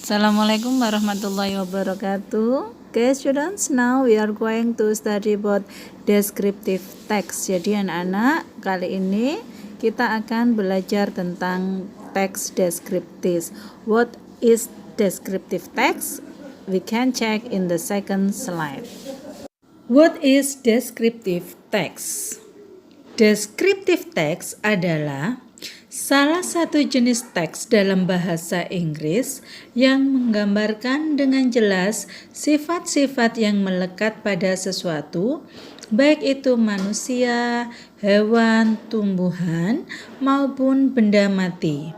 Assalamualaikum warahmatullahi wabarakatuh. Okay, students, now we are going to study about descriptive text. Jadi anak-anak, kali ini kita akan belajar tentang teks deskriptif. What is descriptive text? We can check in the second slide. What is descriptive text? Descriptive text adalah salah satu jenis teks dalam bahasa Inggris yang menggambarkan dengan jelas sifat-sifat yang melekat pada sesuatu, baik itu manusia, hewan, tumbuhan, maupun benda mati.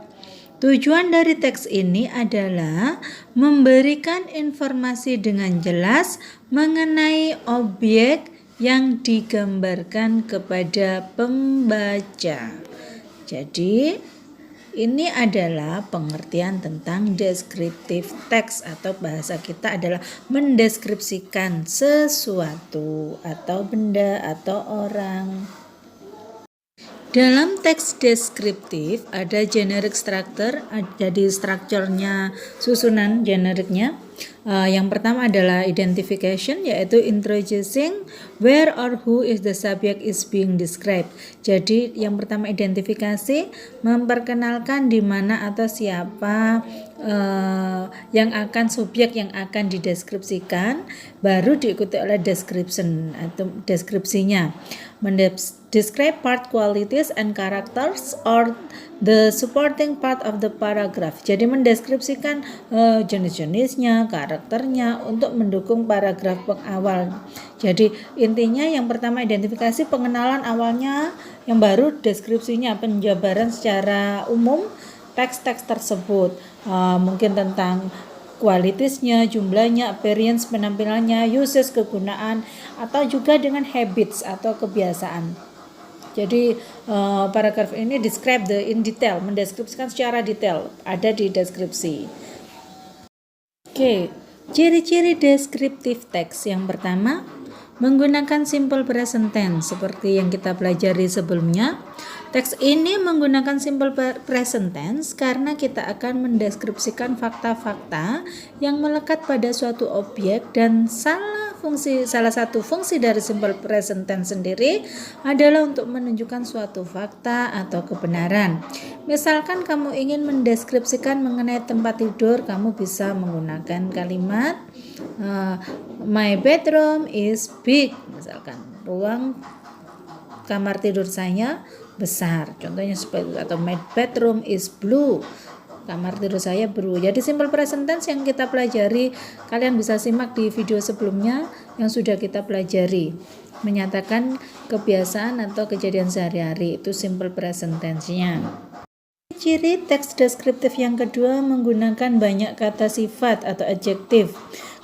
Tujuan dari teks ini adalah memberikan informasi dengan jelas mengenai objek yang digambarkan kepada pembaca. Jadi, ini adalah pengertian tentang descriptive text atau bahasa kita adalah mendeskripsikan sesuatu atau benda atau orang. Dalam teks deskriptif ada generic structure, jadi strukturnya susunan generiknya. Yang pertama adalah identification, yaitu introducing where or who is the subject is being described. Jadi yang pertama identifikasi, memperkenalkan di mana atau siapa subjek yang akan dideskripsikan, baru diikuti oleh description atau deskripsinya. Describe part qualities and characters or the supporting part of the paragraph. Jadi mendeskripsikan jenis-jenisnya, karakternya untuk mendukung paragraf pengawal. Jadi intinya yang pertama identifikasi, pengenalan awalnya, yang baru deskripsinya, penjabaran secara umum teks-teks tersebut. Mungkin tentang kualitasnya, jumlahnya, appearance, penampilannya, uses, kegunaan, atau juga dengan habits atau kebiasaan. Jadi paragraf ini describe in detail, mendeskripsikan secara detail, ada di deskripsi. Oke, ciri-ciri deskriptif teks yang pertama, menggunakan simple present tense seperti yang kita pelajari sebelumnya. Teks ini menggunakan simple present tense karena kita akan mendeskripsikan fakta-fakta yang melekat pada suatu objek, dan salah satu fungsi dari simple present tense sendiri adalah untuk menunjukkan suatu fakta atau kebenaran. Misalkan kamu ingin mendeskripsikan mengenai tempat tidur, kamu bisa menggunakan kalimat my bedroom is big, misalkan ruang kamar tidur saya besar, contohnya seperti itu. Atau my bedroom is blue, kamar tidur saya biru. Jadi simple present tense yang kita pelajari, kalian bisa simak di video sebelumnya yang sudah kita pelajari, menyatakan kebiasaan atau kejadian sehari-hari, itu simple present tense-nya. Ciri teks deskriptif yang kedua, menggunakan banyak kata sifat atau adjektif.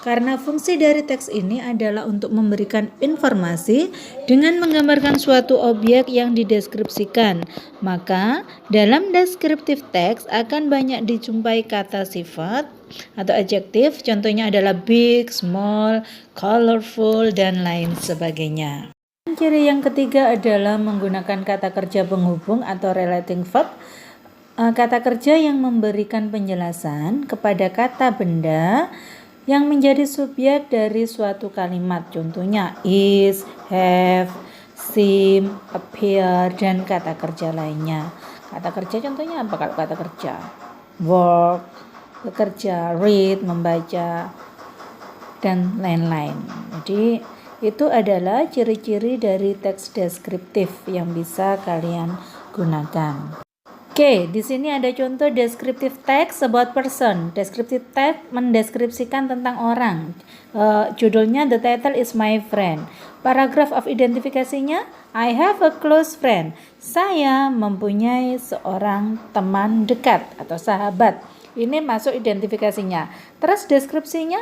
Karena fungsi dari teks ini adalah untuk memberikan informasi dengan menggambarkan suatu objek yang dideskripsikan, maka dalam deskriptif teks akan banyak dijumpai kata sifat atau adjektif. Contohnya adalah big, small, colorful, dan lain sebagainya. Ciri yang ketiga adalah menggunakan kata kerja penghubung atau relating verb. Kata kerja yang memberikan penjelasan kepada kata benda yang menjadi subjek dari suatu kalimat, contohnya is, have, seem, appear, dan kata kerja lainnya. Kata kerja contohnya apa kalau kata kerja? Work, bekerja, read, membaca, dan lain-lain. Jadi itu adalah ciri-ciri dari teks deskriptif yang bisa kalian gunakan. Oke, di sini ada contoh descriptive text about person. Descriptive text mendeskripsikan tentang orang. Judulnya The Title is My Friend. Paragraf of identifikasinya, I have a close friend. Saya mempunyai seorang teman dekat atau sahabat. Ini masuk identifikasinya. Terus deskripsinya,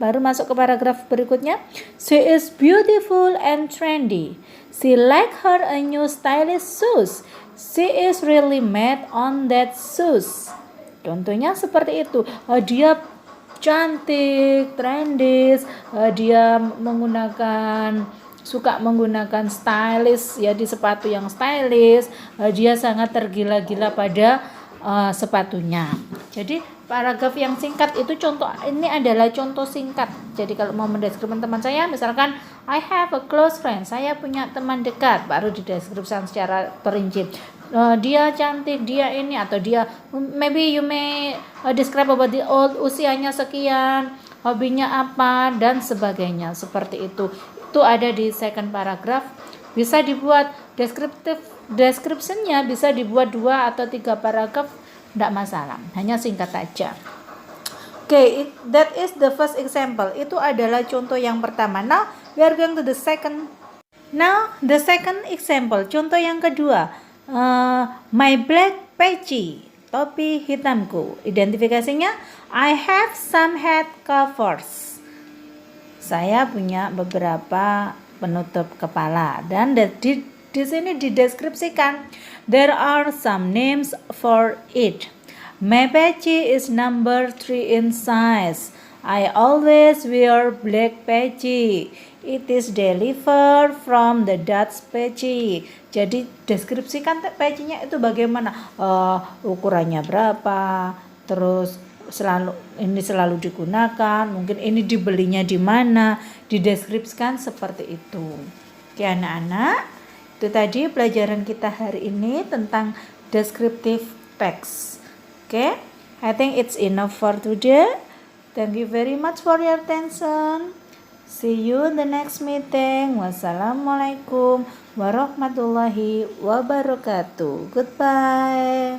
baru masuk ke paragraf berikutnya. She is beautiful and trendy. She like her a new stylish shoes. She is really mad on that shoes. Contohnya seperti itu. Dia cantik, trendy, dia suka menggunakan stylish, ya, di sepatu yang stylish. Dia sangat tergila-gila pada sepatunya. Jadi paragraf yang singkat itu contoh, ini adalah contoh singkat. Jadi kalau mau mendeskripsikan teman saya, misalkan I have a close friend, saya punya teman dekat, baru dideskripsikan secara perinci. Dia cantik, dia ini, atau dia, maybe you may describe about the old, usianya sekian, hobinya apa, dan sebagainya, seperti itu. Itu ada di second paragraph. Bisa dibuat description-nya bisa dibuat 2 atau 3 paragraf, tidak masalah, hanya singkat aja. Okay, that is the first example. Itu adalah contoh yang pertama. Now we are going to the second. Now the second example, contoh yang kedua. My black patchy, topi hitamku. Identifikasinya, I have some head covers. Saya punya beberapa penutup kepala. Dan di sini dideskripsikan, there are some names for it. My patchy is number 3 in size. I always wear black patchy. It is delivered from the Dutch patchy. Jadi deskripsikan patchy-nya itu bagaimana, ukurannya berapa, terus selalu digunakan, mungkin ini dibelinya di mana, dideskripsikan seperti itu. Oke anak-anak, itu tadi pelajaran kita hari ini tentang descriptive text. Oke, I think it's enough for today. Thank you very much for your attention. See you in the next meeting. Wassalamualaikum warahmatullahi wabarakatuh. Goodbye.